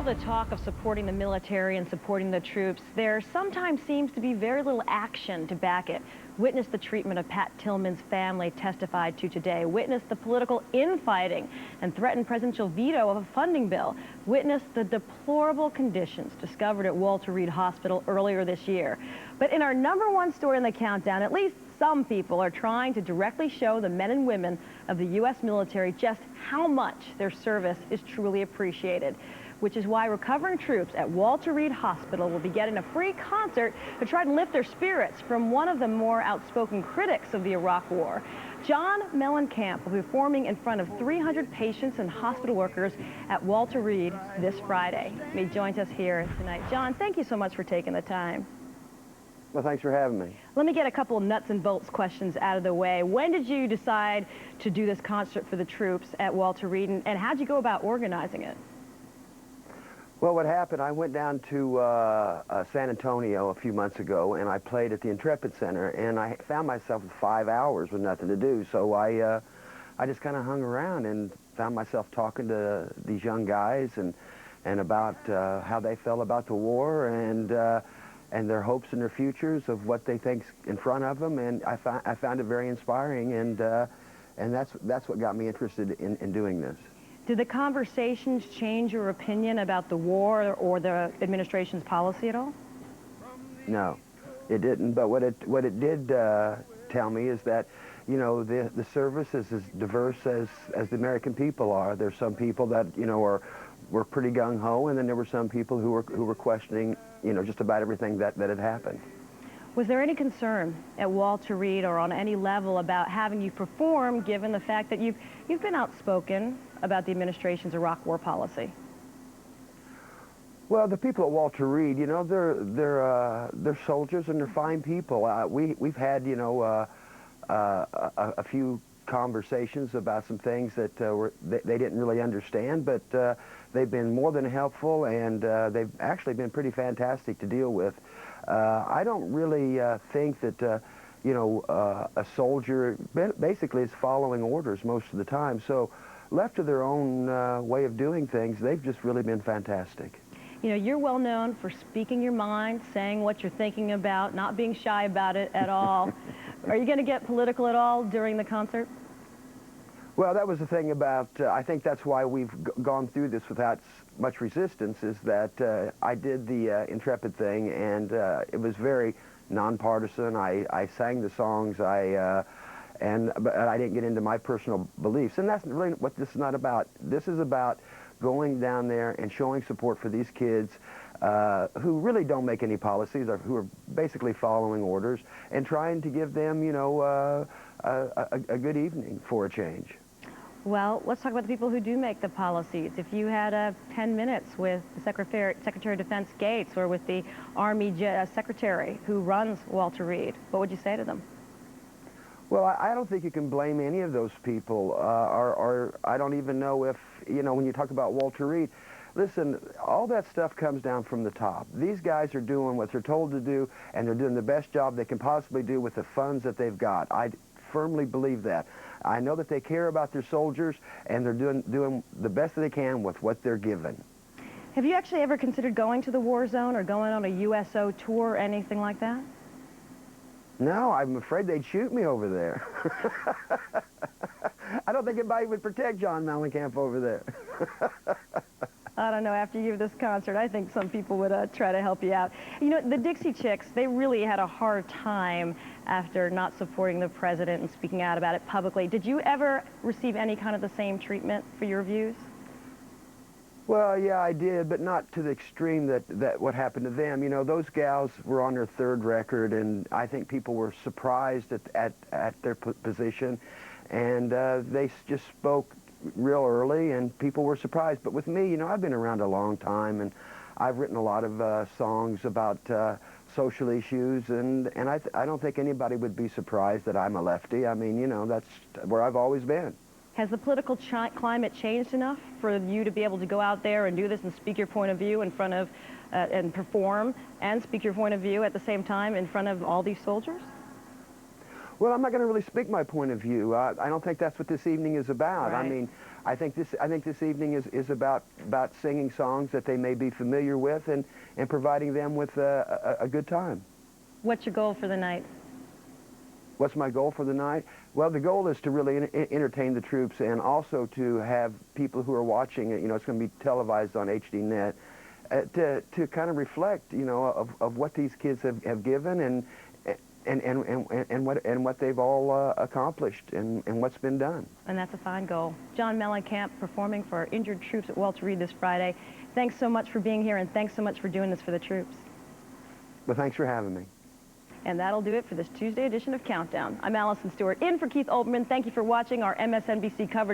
all the talk of supporting the military and supporting the troops, there sometimes seems to be very little action to back it. Witness the treatment of Pat Tillman's family testified to today. Witness the political infighting and threatened presidential veto of a funding bill. Witness the deplorable conditions discovered at Walter Reed Hospital earlier this year. But in our #1 story in the countdown, at least some people are trying to directly show the men and women of the U.S. military just how much their service is truly appreciated, which is why recovering troops at Walter Reed Hospital will be getting a free concert to try to lift their spirits from one of the more outspoken critics of the Iraq War. John Mellencamp will be performing in front of 300 patients and hospital workers at Walter Reed this Friday. He joins us here tonight. John, thank you so much for taking the time. Well, thanks for having me. Let me get a couple of nuts and bolts questions out of the way. When did you decide to do this concert for the troops at Walter Reed, and how'd you go about organizing it? Well, what happened, I went down to San Antonio a few months ago, and I played at the Intrepid Center, and I found myself with 5 hours with nothing to do. So I just kind of hung around and found myself talking to these young guys and about how they felt about the war and their hopes and their futures of what they think's in front of them. And I found it very inspiring, and that's what got me interested in doing this. Did the conversations change your opinion about the war or the administration's policy at all? No, it didn't. But what it did tell me is that, you know, the service is as diverse as the American people are. There's some people that, you know, were pretty gung-ho, and then there were some people who were questioning, you know, just about everything that had happened. Was there any concern at Walter Reed or on any level about having you perform, given the fact that you've been outspoken about the administration's Iraq war policy? Well, the people at Walter Reed, you know, they're soldiers and they're fine people. We've had, you know, a few conversations about some things that they didn't really understand, but they've been more than helpful, and they've actually been pretty fantastic to deal with. I don't really think that, you know, a soldier basically is following orders most of the time. So left to their own way of doing things, they've just really been fantastic. You know, you're well known for speaking your mind, saying what you're thinking about, not being shy about it at all. Are you going to get political at all during the concert? Well, that was the thing about, I think that's why we've gone through this without much resistance, is that I did the Intrepid thing, and it was very nonpartisan. I sang the songs, but I didn't get into my personal beliefs, and that's really what this is not about. This is about going down there and showing support for these kids who really don't make any policies, or who are basically following orders, and trying to give them, you know, a good evening for a change. Well, let's talk about the people who do make the policies. If you had 10 minutes with the Secretary of Defense Gates or with the Army Secretary who runs Walter Reed, what would you say to them? Well, I don't think you can blame any of those people, or I don't even know if, you know, when you talk about Walter Reed, listen, all that stuff comes down from the top. These guys are doing what they're told to do, and they're doing the best job they can possibly do with the funds that they've got. I firmly believe that. I know that they care about their soldiers, and they're doing the best that they can with what they're given. Have you actually ever considered going to the war zone or going on a USO tour or anything like that? No, I'm afraid they'd shoot me over there. I don't think anybody would protect John Mellencamp over there. I don't know, after you give this concert, I think some people would try to help you out. You know, the Dixie Chicks, they really had a hard time after not supporting the president and speaking out about it publicly. Did you ever receive any kind of the same treatment for your views? Well, yeah, I did, but not to the extreme that what happened to them. You know, those gals were on their 3rd record, and I think people were surprised at their position, and they just spoke real early, and people were surprised. But with me, you know, I've been around a long time, and I've written a lot of songs about social issues, and I don't think anybody would be surprised that I'm a lefty. I mean, you know, that's where I've always been. Has the political climate changed enough for you to be able to go out there and do this and speak your point of view in front of, and perform and speak your point of view at the same time in front of all these soldiers? Well, I'm not going to really speak my point of view. I don't think that's what this evening is about. Right. I mean, I think this evening is about singing songs that they may be familiar with and providing them with a good time. What's your goal for the night? What's my goal for the night? Well, the goal is to really entertain the troops and also to have people who are watching it, you know, it's going to be televised on HDNet, to kind of reflect, you know, of what these kids have given and what they've all accomplished and what's been done. And that's a fine goal. John Mellencamp performing for our injured troops at Walter Reed this Friday. Thanks so much for being here, and thanks so much for doing this for the troops. Well, thanks for having me. And that'll do it for this Tuesday edition of Countdown. I'm Allison Stewart, in for Keith Olbermann. Thank you for watching our MSNBC coverage.